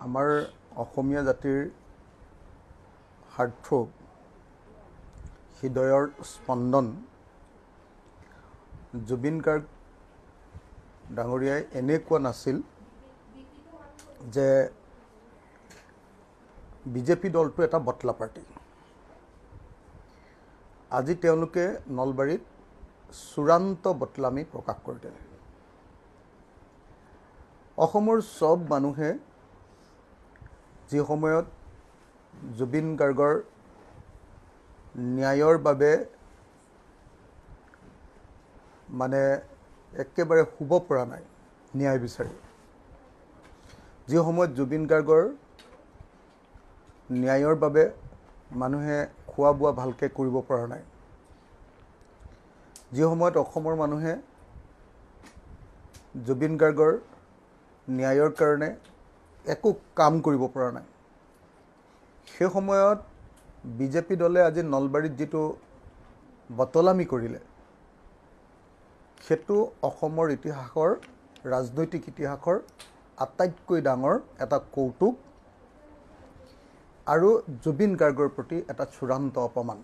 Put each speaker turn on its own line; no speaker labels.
আমাৰ অসমীয়া জাতিৰ হাৰ্টথ্ৰব হৃদয়ৰ স্পন্দন জুবিন গাৰ্গ ডাঙৰীয়াই এনেকুৱা নাছিল যে বিজেপি দলটো এটা বটলা পাৰ্টি। আজি তেওঁলোকে নলবাৰীত চূড়ান্ত বটলামি প্ৰকাশ কৰি দিলে। অসমৰ সব মানুহে যি সময়ত জুবিন গাৰ্গৰ ন্যায়ৰ বাবে মানে একেবাৰে শুব পৰা নাই ন্যায় বিচাৰি, যি সময়ত জুবিন গাৰ্গৰ ন্যায়ৰ বাবে মানুহে খোৱা বোৱা ভালকৈ কৰিব পৰা নাই, যি সময়ত অসমৰ মানুহে জুবিন গাৰ্গৰ ন্যায়ৰ কাৰণে একো কাম কৰিব পৰা নাই, সেই সময়ত বিজেপি দলে আজি নলবাৰীত যিটো বটলামি কৰিলে সেইটো অসমৰ ইতিহাসৰ ৰাজনৈতিক ইতিহাসৰ আটাইতকৈ ডাঙৰ এটা কৌতুক আৰু জুবিন গাৰ্গৰ প্ৰতি এটা চূড়ান্ত অপমান।